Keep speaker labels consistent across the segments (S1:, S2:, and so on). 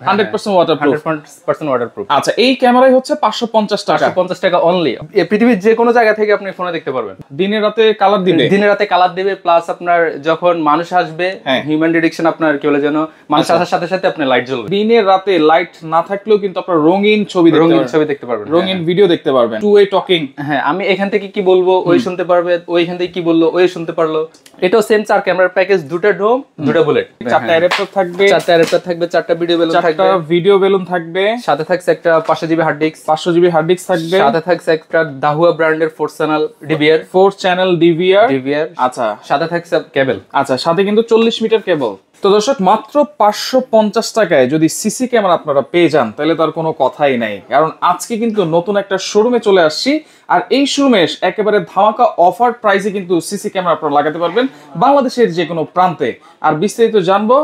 S1: 100% waterproof
S2: 100% waterproof.
S1: আচ্ছা, এই ক্যামেরাই হচ্ছে 550 টাকা।
S2: 550 টাকা অনলি। পৃথিবীর যে কোনো জায়গা থেকে আপনি ফোনে দেখতে পারবেন।
S1: দিনে রাতে কালার দিবে।
S2: দিনে রাতে কালার দিবে, প্লাস আপনার যখন মানুষ আসবে হিউম্যান ডিটেকশন আপনার কি বলে যেন মানুষ আসার সাথে সাথে আপনার লাইট জ্বলবে।
S1: দিনে রাতে লাইট না থাকলেও কিন্তু আপনার রঙিন ছবি
S2: দেখতে পারবেন,
S1: রঙিন ভিডিও দেখতে পারবেন। Two way talking.
S2: হ্যাঁ, আমি এখান থেকে কি বলবো ওই শুনতে পারবে, ওইখান থেকে কি বললো ওই শুনতে পারলো। এটাও সেম 4 ক্যামেরার প্যাকেজ, 2টা ডোম 2টা বুলেট,
S1: 4টা অ্যাডাপ্টার থাকবে,
S2: 4টা অ্যাডাপ্টার থাকবে, 4টা ভিডিও বেলুন থাকবে,
S1: 4টা ভিডিও বেলুন থাকবে,
S2: সাথে থাকছে একটা 500 GB hard disk,
S1: 500 GB hard disk থাকবে,
S2: সাথে থাকছে একটা দাহুয়া ব্র্যান্ডের 4 চ্যানেল ডিভিআর,
S1: 4 চ্যানেল ডিভিআর।
S2: আচ্ছা, সাথে থাকছে কেবল।
S1: আচ্ছা, সাথে কিন্তু 40 মিটার কেবল। তো দর্শক, মাত্র 550 টাকায় যদি সিসি ক্যামেরা আপনারা পেয়ে যান তাহলে তার কোনো কথাই নাই। কারণ আজকে কিন্তু নতুন একটা শোরুমে চলে আসছি, আর এই শোরুমে একেবারে ধামাকা অফার প্রাইসে কিন্তু সিসি ক্যামেরা আপনারা লাগাতে পারবেন বাংলাদেশের যে কোনো প্রান্তে। আর বিস্তারিত জানবো,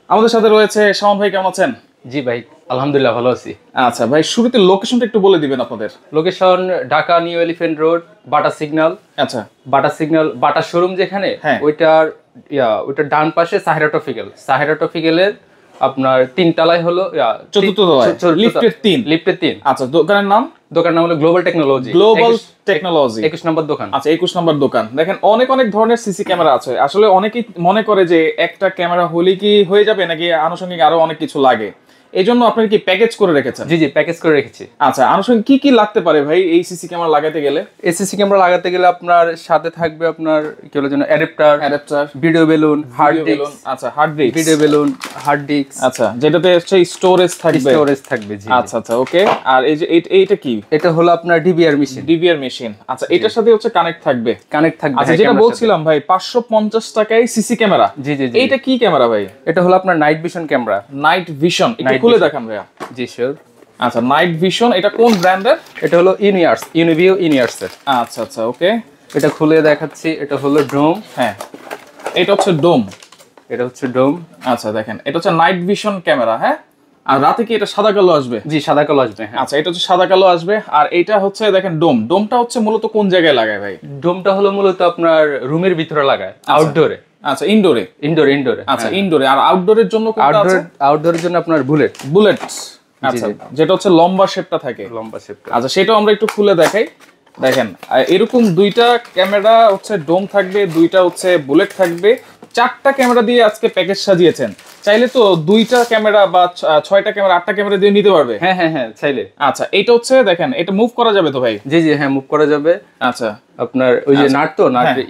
S1: আমাদের সাথে রয়েছে শাওন ভাই। কেমন আছেন?
S2: জি ভাই, আলহামদুলিল্লাহ ভালো আছি।
S1: আচ্ছা ভাই, শুরুতে লোকেশনটা একটু বলে দিবেন আপনাদের।
S2: Location Dhaka new elephant road, বাটা সিগন্যাল।
S1: আচ্ছা,
S2: বাটা শোরুম যেখানে, ওইটার ডান পাশে সাহেরা টপিক্যালের আপনার 3 তলায় হলো
S1: চতুর্থ লিফটের 3। আচ্ছা, দোকানের নাম
S2: হলো গ্লোবাল টেকনোলজি। 21 নম্বর দোকান।
S1: আচ্ছা, 21 নম্বর দোকান। দেখেন, অনেক ধরনের সিসি ক্যামেরা আছে। আসলে অনেকেই মনে করে যে একটা ক্যামেরা হলে কি হয়ে যাবে, নাকি আনুষঙ্গিক আরো অনেক কিছু লাগে। এই জন্য আপনারা কি প্যাকেজ করে রেখেছেন?
S2: জি, প্যাকেজ করে রেখেছি।
S1: আচ্ছা, আনুষঙ্গিক কি কি লাগতে পারে ভাই এই সিসি ক্যামেরা লাগাতে গেলে?
S2: এই সিসি ক্যামেরা লাগাতে গেলে আপনার সাথে থাকবে আপনার কি বলে যেন adapter, video balun, hard disk.
S1: আচ্ছা, hard disk,
S2: video balun, hard disk.
S1: আচ্ছা, যেটাতে হচ্ছে স্টোরেজ থাকবে।
S2: জি।
S1: আচ্ছা, ওকে। আর এই যে এইটা কি?
S2: এটা হলো আপনার ডিভিআর মেশিন।
S1: আচ্ছা, এটার সাথে হচ্ছে কানেক্ট থাকবে।
S2: আচ্ছা,
S1: যেটা বলছিলাম ভাই, 550 টাকায় সিসি ক্যামেরা।
S2: জি।
S1: এইটা কি ক্যামেরা ভাই?
S2: এটা হলো আপনার night vision camera.
S1: Night vision, একটু খুলে দেখান ভাইয়া।
S2: জি শিওর।
S1: আচ্ছা, নাইট ভিশন, এটা কোন ব্র্যান্ডের?
S2: এটা হলো ইউনিভিউ এর।
S1: আচ্ছা, ওকে।
S2: এটা খুলে দেখাচ্ছি। এটা হলো ডোম।
S1: হ্যাঁ, এটা হচ্ছে ডোম।
S2: আচ্ছা,
S1: দেখেন, এটা হচ্ছে নাইট ভিশন ক্যামেরা। হ্যাঁ, আর রাতে কি এটা সাদা কালো আসবে?
S2: জি, সাদা কালো আসবে। হ্যাঁ।
S1: আচ্ছা, এটা হচ্ছে সাদা কালো আসবে। আর এটা হচ্ছে দেখেন ডোমটা হচ্ছে মূলত কোন জায়গায় লাগায় ভাই?
S2: ডোমটা হলো মূলত আপনার রুমের ভিতরে লাগায়, আউটডোরে।
S1: আচ্ছা, ইনডোরে।
S2: আচ্ছা,
S1: ইনডোরে। আর আউটডোরের জন্য কোনটা আছে?
S2: আউটডোরের জন্য আপনার বুলেট।
S1: আচ্ছা, যেটা হচ্ছে লম্বা শেপটা থাকে। আচ্ছা, সেটাও আমরা একটু খুলে দেখাই। দেখেন, এরকম 2টা ক্যামেরা হচ্ছে ডোম থাকবে, 2টা হচ্ছে বুলেট থাকবে। 4টা ক্যামেরা দিয়ে আজকে প্যাকেজ সাজিয়েছেন। চাইলে তো 2টা ক্যামেরা বা 6টা ক্যামেরা, 8টা ক্যামেরা দিয়ে নিতে পারবে।
S2: হ্যাঁ, চাইলে।
S1: আচ্ছা, এটা হচ্ছে দেখেন, এটা মুভ করা যাবে তো ভাই?
S2: জি, হ্যাঁ, মুভ করা যাবে।
S1: আচ্ছা,
S2: আপনার ওই যে নাট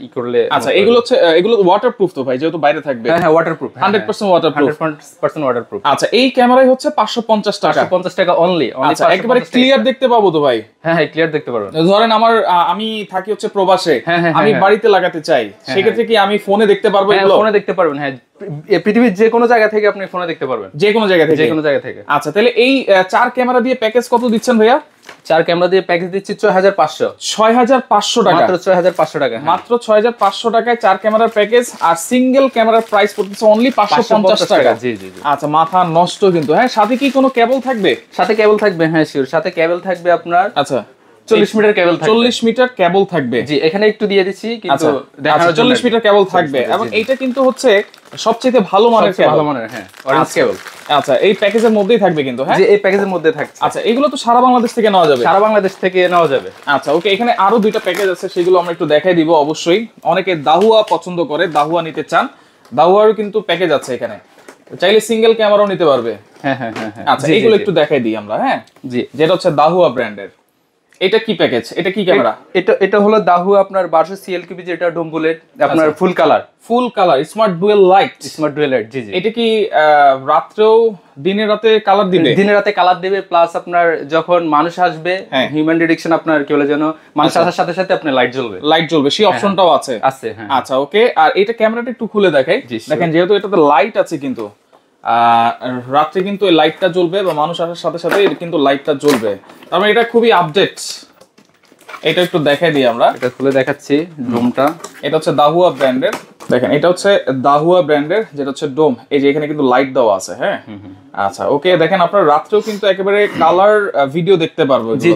S2: ই করলে।
S1: আচ্ছা, এগুলো ওয়াটারপ্রুফ তো ভাই, যেহেতু বাইরে থাকবে।
S2: হ্যাঁ, ওয়াটারপ্রুফ,
S1: 100% ওয়াটারপ্রুফ।
S2: 100% ওয়াটারপ্রুফ।
S1: আচ্ছা, এই ক্যামেরাই হচ্ছে 550 টাকা।
S2: 550 টাকা অনলি।
S1: আচ্ছা, একেবারে ক্লিয়ার দেখতে পাবো তো ভাই?
S2: হ্যাঁ, ক্লিয়ার দেখতে পারবেন।
S1: ধরেন আমি থাকি হচ্ছে প্রবাসে, আমি বাড়িতে লাগাতে চাই, সেক্ষেত্রে কি আমি ফোনে দেখতে পারবো?
S2: ফোনে দেখতে পারবেন। হ্যাঁ, পৃথিবীর যে কোনো জায়গা থেকে আপনি ফোনে দেখতে পারবেন,
S1: যে কোনো জায়গা থেকে। আচ্ছা, তাহলে এই 4 ক্যামেরা দিয়ে প্যাকেজ কত দিচ্ছেন ভাইয়া?
S2: 4 ক্যামেরা দিয়ে প্যাকেজ দিচ্ছি 6500
S1: টাকা।
S2: মাত্র 6500 টাকা।
S1: মাত্র 6500 টাকায় 4 ক্যামেরার প্যাকেজ। আর সিঙ্গেল ক্যামেরার প্রাইস পড়তেছে অনলি 550 টাকা।
S2: জি।
S1: আচ্ছা, মাথা নষ্ট কিন্তু। হ্যাঁ, সাথে কি কোনো কেবল থাকবে?
S2: সাথে কেবল থাকবে। হ্যাঁ শিওর, সাথে কেবল থাকবে আপনার।
S1: আচ্ছা,
S2: 40 মিটার কেবল থাকবে।
S1: 40 মিটার কেবল থাকবে।
S2: জি, এখানে একটু দিয়ে দিচ্ছি কিন্তু
S1: দেখানোর জন্য 40 মিটার কেবল থাকবে। এবং এইটা কিন্তু হচ্ছে সবচেয়ে ভালো মানের কেবল।
S2: হ্যাঁ, অরেঞ্জ কেবল।
S1: আচ্ছা, এই প্যাকেজের মধ্যেই থাকবে কিন্তু। হ্যাঁ,
S2: জি, এই প্যাকেজের মধ্যে থাকছে।
S1: আচ্ছা, এগুলো তো সারা বাংলাদেশ থেকে নেওয়া যাবে?
S2: সারা বাংলাদেশ থেকে নেওয়া যাবে।
S1: আচ্ছা, ওকে। এখানে আরো 2টা প্যাকেজ আছে, সেগুলো আমরা একটু দেখাই দিব। অবশ্যই অনেকে দাহুয়া পছন্দ করে, দাহুয়া নিতে চান, দাহুয়ারও কিন্তু প্যাকেজ আছে এখানে। চাইলে সিঙ্গেল ক্যামেরাও নিতে পারবে।
S2: হ্যাঁ।
S1: আচ্ছা, এগুলো একটু দেখাই দিই আমরা। হ্যাঁ
S2: জি,
S1: যেটা হচ্ছে দাহুয়া ব্র্যান্ডের। এটা কি প্যাকেজ? এটা কি ক্যামেরা?
S2: এটা হলো দাহুয়া আপনার 1200 সিএলকিউবি, যেটা ডোম বুলেট আপনার full colour smart dual light. জি।
S1: এটা কি রাত্রেও দিনে রাতে কালার দিবে?
S2: দিনে রাতে কালার দিবে, প্লাস আপনার যখন মানুষ আসবে হিউম্যান ডিটেকশন আপনার কি বলে যেন মানুষ আসার সাথে সাথে আপনার লাইট জ্বলবে, সেই অপশনটাও আছে। আচ্ছা, ওকে। আর এটা ক্যামেরাটা একটু খুলে দেখাই। দেখেন, যেহেতু এটাতে লাইট আছে কিন্তু রাত্রে কিন্তু এই লাইটটা জ্বলবে, বা মানুষ আসার সাথে সাথে কিন্তু লাইটটা জ্বলবে। তার মানে এটা খুবই আপডেট। এটা একটু দেখাই দিই আমরা। এটা খুলে দেখাচ্ছি ডোমটা।
S1: এটা হচ্ছে দাহুয়া ব্র্যান্ডের। দেখেন, এটা হচ্ছে দাহুয়া ব্র্যান্ডের, যেটা হচ্ছে ডোম। এই যে এখানে কিন্তু লাইট দেওয়া আছে। হ্যাঁ, আচ্ছা, ওকে। দেখেন, আপনারা রাত্রেও কিন্তু একেবারে কালার ভিডিও দেখতে পারবো।
S2: জি।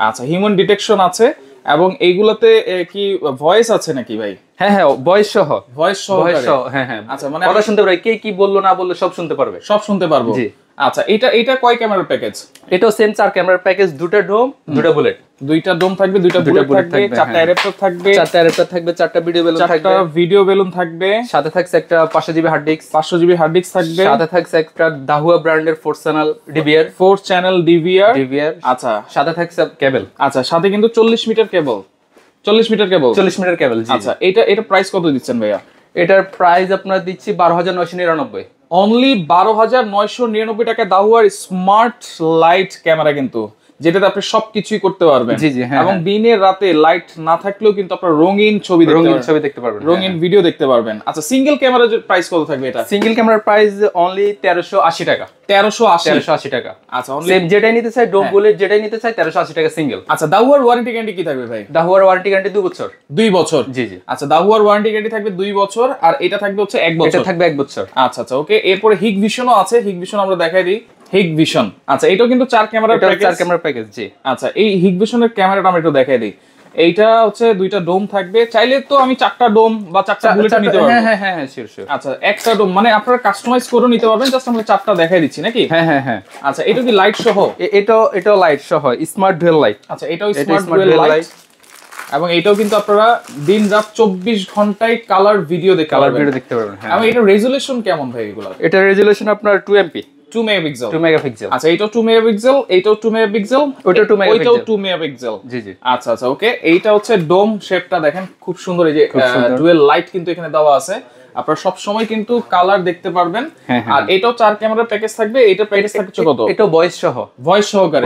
S1: আচ্ছা, হিউম্যান ডিটেকশন আছে। এবং এইগুলাতে কি ভয়েস আছে নাকি ভাই?
S2: হ্যাঁ, ভয়েস সহ।
S1: হ্যাঁ।
S2: আচ্ছা, মানে কথা শুনতে পারবে, কে কি বললো না বললো সব শুনতে পারবে।
S1: সব শুনতে পারবো। আচ্ছা, এটা কয় ক্যামেরার প্যাকেজ?
S2: এটাও সেম 4 ক্যামেরার প্যাকেজ, দুটো ডোম, দুটো বুলেট।
S1: দুইটা ডোম থাকবে, দুইটা বুলেট থাকবে, চারটা অ্যাডাপ্টার থাকবে, চারটা ভিডিও বেলুন থাকবে,
S2: সাথে থাকছে একটা 500 জিবি হার্ড ডিস্ক,
S1: থাকবে,
S2: সাথে থাকছে একটা দাহুয়া ব্র্যান্ডের 4 চ্যানেল ডিভিআর।
S1: আচ্ছা,
S2: সাথে থাকছে কেবল।
S1: আচ্ছা, সাথে কিন্তু 40 মিটার কেবল। জি। আচ্ছা, এটা প্রাইস কত দিচ্ছেন ভাইয়া?
S2: এটার প্রাইস আপনার দিচ্ছি 12,999।
S1: অনলি 12,999 টাকা দাহুয়ার স্মার্ট লাইট ক্যামেরা, কিন্তু যেটাতে আপনি সবকিছুই করতে পারবেন।
S2: জি জি, হ্যাঁ।
S1: এবং দিনের রাতে লাইট না থাকলেও কিন্তু আপনারা রঙিন ছবি
S2: দেখতে পারবেন,
S1: রঙিন ভিডিও দেখতে পারবেন। আচ্ছা, সিঙ্গেল ক্যামেরার প্রাইস কত থাকবে এটা?
S2: সিঙ্গেল ক্যামেরার প্রাইস অনলি 1380 টাকা।
S1: 1380
S2: টাকা।
S1: আচ্ছা,
S2: সেম যেটাই নিতে চাই, ডোম বুলেট যেটাই নিতে চাই, 1380 টাকা সিঙ্গেল।
S1: আচ্ছা, দাহুয়ার ওয়ারেন্টি গ্যারান্টি কি থাকবে ভাই?
S2: দাহুয়ার ওয়ারেন্টি গ্যারান্টি 2 বছর।
S1: 2 বছর?
S2: জি জি।
S1: আচ্ছা, দাহুয়ার ওয়ারেন্টি গ্যারান্টি থাকবে 2 বছর, আর এটা থাকবে হচ্ছে 1 বছর।
S2: এটা থাকবে 1 বছর।
S1: আচ্ছা আচ্ছা, ওকে। এরপরে হিগ ভিশনও আছে, হিগ ভিশন আমরা দেখাই দিই। হিগ ভিশন, আচ্ছা, এটাও কিন্তু 4 ক্যামেরার
S2: প্যাকেজ। জি।
S1: আচ্ছা, এই হিগ ভিশনের ক্যামেরাটা আমরা একটু দেখাই দিই। এইটা হচ্ছে দুইটা ডোম থাকবে, চাইলে তো আমি 4টা ডোম বা 4টা বুলেট নিতে পারবো।
S2: হ্যাঁ, শিওর।
S1: আচ্ছা, একটা ডোম মানে আপনারা কাস্টমাইজ করে নিতে পারবেন, জাস্ট আমরা 4টা দেখাই দিচ্ছি নাকি?
S2: হ্যাঁ। আচ্ছা,
S1: এটা কি লাইট সহ?
S2: এটাও লাইট সহ, স্মার্ট ডুয়াল লাইট।
S1: আচ্ছা, এটাও স্মার্ট ডুয়াল লাইট, এবং এটাও কিন্তু আপনারা দিন রাত 24 ঘন্টায় কালার ভিডিও দেখতে পারবেন।
S2: হ্যাঁ।
S1: এবং এটা রেজোলিউশন কেমন ভাই এগুলো?
S2: এটা রেজোলিউশন আপনার 2 MP,
S1: 2 মেগাপিক্সেল।
S2: 2 মেগাপিক্সেল।
S1: আচ্ছা, এটাও 2 মেগাপিক্সেল, এইটাও 2 মেগাপিক্সেল,
S2: ওইটাও 2 মেগাপিক্সেল,
S1: ওইটাও 2 মেগাপিক্সেল।
S2: জি জি।
S1: আচ্ছা আচ্ছা, ওকে। এইটা হচ্ছে ডোম শেপটা দেখেন, খুব সুন্দর। এই যে ডুয়াল লাইট কিন্তু এখানে দেওয়া আছে, আপনারা সব সময় কিন্তু কালার দেখতে পারবেন। আর এটাও 4 ক্যামেরার প্যাকেজ থাকবে। এটা প্যাকেজ থাকছে কত?
S2: এটা ভয়েস সহকারে,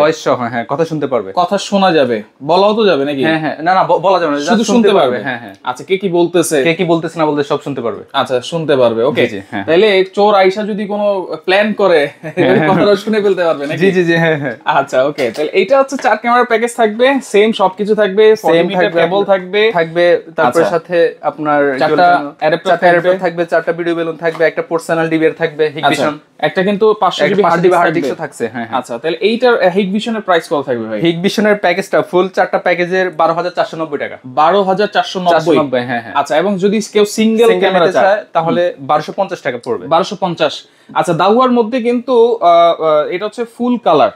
S2: হ্যাঁ, কথা শুনতে পারবে,
S1: কথা শোনা যাবে, বলাও তো যাবে নাকি?
S2: হ্যাঁ, না বলা যাবে না,
S1: শুধু শুনতে পারবে।
S2: হ্যাঁ।
S1: আচ্ছা, কে কি বলতেছে না বলতেছে সব শুনতে পারবে। আচ্ছা, শুনতে পারবে, ওকে। তাইলে চোর আইসা যদি কোনো প্ল্যান করে, কথাটা শুনে ফেলতে পারবে নাকি?
S2: জি, হ্যাঁ।
S1: আচ্ছা, ওকে। তাহলে এটা হচ্ছে 4 ক্যামেরার প্যাকেজ থাকবে, সেম সবকিছু থাকবে, 40 মিটার কেবল থাকবে,
S2: তারপর সাথে আপনার
S1: 4টা অ্যাডাপ্টার
S2: থাকবে, 4টা ভিডিও বেলুন থাকবে, একটা পার্সোনাল ডিভিআর থাকবে, হিগ ভিশন,
S1: একটা কিন্তু 500 জিবি হার্ড ডিস্ক
S2: থাকছে। হ্যাঁ।
S1: আচ্ছা, তাহলে এইটার হিগ ভিশনের প্রাইস কত থাকবে ভাই?
S2: হিগ ভিশনের প্যাকেজটা ফুল 4টা প্যাকেজের 12,490 টাকা।
S1: 12,490।
S2: হ্যাঁ।
S1: আচ্ছা, এবং যদি কেউ সিঙ্গেল ক্যামেরা চায়
S2: তাহলে 1250 টাকা পড়বে।
S1: 1250। আচ্ছা, দাহুয়ার মধ্যে কিন্তু এটা হচ্ছে ফুল কালার,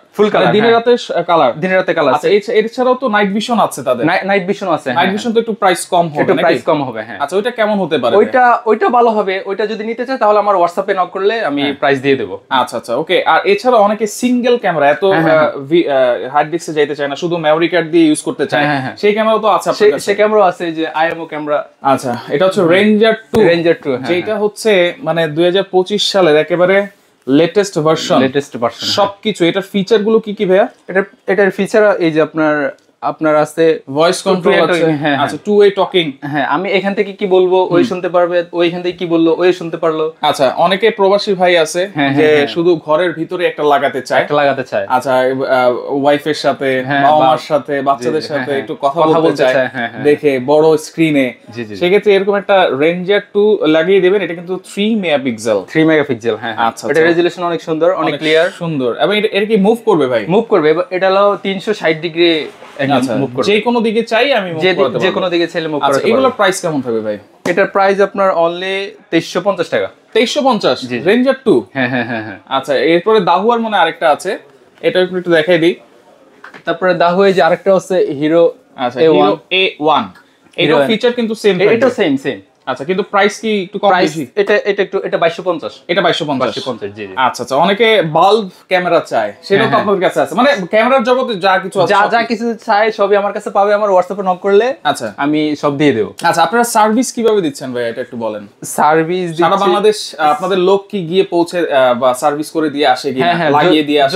S1: দিনের রাতে কালার। আচ্ছা, এছাড়াও তো নাইট ভিশন আছে, তাদের
S2: নাইট ভিশন আছে।
S1: নাইট ভিশন তো একটু প্রাইস কম হবে। হ্যাঁ। আচ্ছা, ওইটা কেমন হতে পারে?
S2: ওইটা ভালো হবে। ওইটা যদি নিতে চায় তাহলে আমার হোয়াটসঅ্যাপে নক করলে আমি প্রাইস দিয়ে দেব।
S1: আচ্ছা আচ্ছা, ওকে। আর এছাড়া অনেকে সিঙ্গেল ক্যামেরা, এত হার্ড ডিস্কে যাইতে চায় না, শুধু মেমরি কার্ড দিয়ে ইউজ করতে চায়, সেই ক্যামেরা তো আছে আপনার কাছে?
S2: সেই ক্যামেরা আছে, যে আইএমও ক্যামেরা।
S1: আচ্ছা, এটা হচ্ছে রেঞ্জার 2, যেটা হচ্ছে মানে 2025 সালের একেবারে লেটেস্ট ভার্সন। সবকিছু, এটার ফিচার গুলো কি ভাইয়া?
S2: এটার ফিচার এই যে আপনার আছে
S1: ভয়েস কন্ট্রোল আছে। আচ্ছা, টু ওয়ে টকিং।
S2: হ্যাঁ, আমি এখান থেকে কি বলবো ওই শুনতে পারবে, ওইখান থেকে কি বললো ওই শুনতে পারলো।
S1: আচ্ছা, অনেকে প্রবাসী ভাই আছে যে শুধু ঘরের ভিতরে একটা লাগাতে চায়। আচ্ছা, ওয়াইফের সাথে, বাবা মার সাথে, বাচ্চাদের সাথে একটু কথা বলতে চায় দেখে বড় স্ক্রিনে, সেক্ষেত্রে এরকম একটা রেঞ্জার 2 লাগিয়ে দিবেন। এটা কিন্তু 3 মেগাপিক্সেল। হ্যাঁ। আচ্ছা,
S2: এটা রেজোলিউশন অনেক সুন্দর, অনেক ক্লিয়ার,
S1: সুন্দর। এবং এটা কি মুভ করবে ভাই?
S2: মুভ করবে। এটা হলো 360 ডিগ্রি,
S1: যে কোনো দিকে চাই আমি মুভ করতে পারবো,
S2: যে কোনো দিকে চাইলে মুভ করতে পারবো।
S1: এগুলোর প্রাইস কেমন থাকবে ভাই?
S2: এটার প্রাইস আপনার অনলি 2350 টাকা।
S1: 2350 রেঞ্জার 2।
S2: হ্যাঁ।
S1: আচ্ছা, এরপরে দাহুয়ার মনে আরেকটা আছে, এটা একটু দেখাই দিই।
S2: তারপরে দাহুয়া যে আরেকটা আছে হিরো।
S1: আচ্ছা, হিরো A1। এটা ফিচার কিন্তু সেম,
S2: এটা সেম।
S1: আচ্ছা, কিন্তু প্রাইস কি একটু কম বেশি?
S2: এটা 2250।
S1: এটা 2250।
S2: জি।
S1: আচ্ছা আচ্ছা, অনেকে বাল্ব ক্যামেরা চায়, সেটা তো আপনাদের কাছে আছে? মানে ক্যামেরার জগতে যা কিছু আছে,
S2: যা কিছু চাই সবই আমার কাছে পাবে। আমার হোয়াটসঅ্যাপে নক করলে
S1: আচ্ছা
S2: আমি সব দিয়ে দেব।
S1: আচ্ছা, আপনারা সার্ভিস কিভাবে দিচ্ছেন ভাই, এটা একটু বলেন।
S2: সার্ভিস
S1: সারা বাংলাদেশ আপনাদের লোক কি গিয়ে পৌঁছে বা সার্ভিস করে দিয়ে আসে, গিয়ে লাগিয়ে দিয়ে আসে?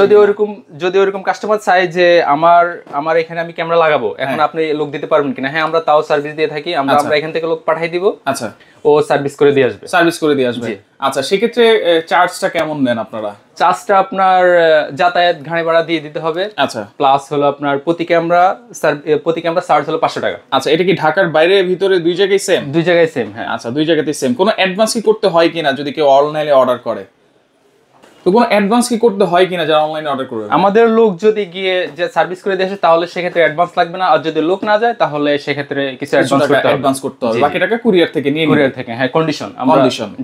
S2: যদি ওরকম কাস্টমার চায় যে আমার এখানে আমি ক্যামেরা লাগাবো, এখন আপনি লোক দিতে পারবেন কিনা? হ্যাঁ, আমরা তাও সার্ভিস দিয়ে থাকি। আমরা এখান থেকে লোক পাঠিয়ে দিব।
S1: আচ্ছা,
S2: ও সার্ভিস করে দিয়ে আসবে।
S1: আচ্ছা, সেক্ষেত্রে চার্জটা কেমন নেন আপনারা?
S2: চার্জটা আপনার যাতায়াত গাড়ি ভাড়া দিয়ে দিতে হবে।
S1: আচ্ছা,
S2: প্লাস হলো আপনার প্রতি ক্যামেরা চার্জ হলো 500 টাকা।
S1: আচ্ছা, এটা কি ঢাকার বাইরে ভিতরে দুই জায়গায় সেম?
S2: দুই জায়গায় সেম, হ্যাঁ।
S1: আচ্ছা, দুই জায়গাতেই সেম। কোনো অ্যাডভান্স কি করতে হয় কিনা যদি কেউ অনলাইনে অর্ডার করে? তো কোনো অ্যাডভান্স কি করতে হয় কিনা যারা অনলাইনে অর্ডার করবে?
S2: আমাদের লোক যদি গিয়ে যে সার্ভিস করে দিয়ে আসে তাহলে সেক্ষেত্রে অ্যাডভান্স লাগবে না, আর যদি লোক না যায় তাহলে সেক্ষেত্রে কিছু অ্যাডভান্স করতে হবে,
S1: বাকি টাকা কুরিয়ার থেকে নিয়ে
S2: কুরিয়ার থেকে। হ্যাঁ, কন্ডিশন।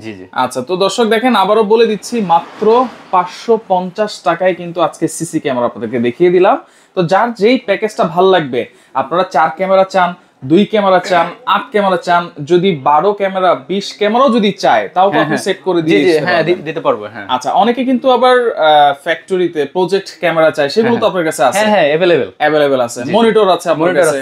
S2: জি জি।
S1: আচ্ছা, তো দর্শক দেখেন আবারও বলে দিচ্ছি, মাত্র 550 টাকায় কিন্তু আজকে সিসি ক্যামেরা আপনাদেরকে দেখিয়ে দিলাম। তো যার যেই প্যাকেজটা ভালো লাগবে, আপনারা 4 ক্যামেরা চান, 2 ক্যামেরা চান, 8 ক্যামেরা চান, যদি 12 ক্যামেরা 20 ক্যামেরাও যদি চায় তাও তো আপনি সেট করে দিয়ে
S2: দিতে পারবো। হ্যাঁ।
S1: আচ্ছা, অনেকে কিন্তু আবার ফ্যাক্টরিতে প্রজেক্ট ক্যামেরা চায়, সেগুলো তো আপনার কাছে আছে?
S2: হ্যাঁ, अवेलेबल
S1: আছে। মনিটর আছে আপনার কাছে?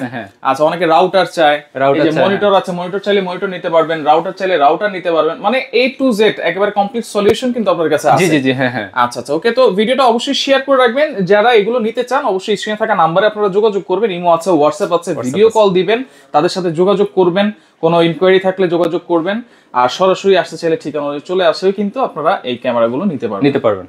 S1: আচ্ছা, অনেকে রাউটার চায়, এই যে মনিটর আছে, মনিটর চাইলে মনিটর নিতে পারবেন, রাউটার চাইলে রাউটার নিতে পারবেন, মানে A to Z একেবারে কমপ্লিট সলিউশন কিন্তু আপনার কাছে আছে।
S2: জি জি। হ্যাঁ।
S1: আচ্ছা, ওকে। তো ভিডিওটা অবশ্যই শেয়ার করে রাখবেন, যারা এগুলো নিতে চান অবশ্যই স্ক্রিনে থাকা নম্বরে আপনারা যোগাযোগ করবেন, ইমো আছে, হোয়াটসঅ্যাপ আছে, ভিডিও কল দিবেন, তাদের সাথে যোগাযোগ করবেন, কোনো ইনকোয়ারি থাকলে যোগাযোগ করবেন, আর সরাসরি আসতে চাইলে ঠিকানা চলে আসলেও কিন্তু আপনারা এই ক্যামেরাগুলো নিতে পারবেন।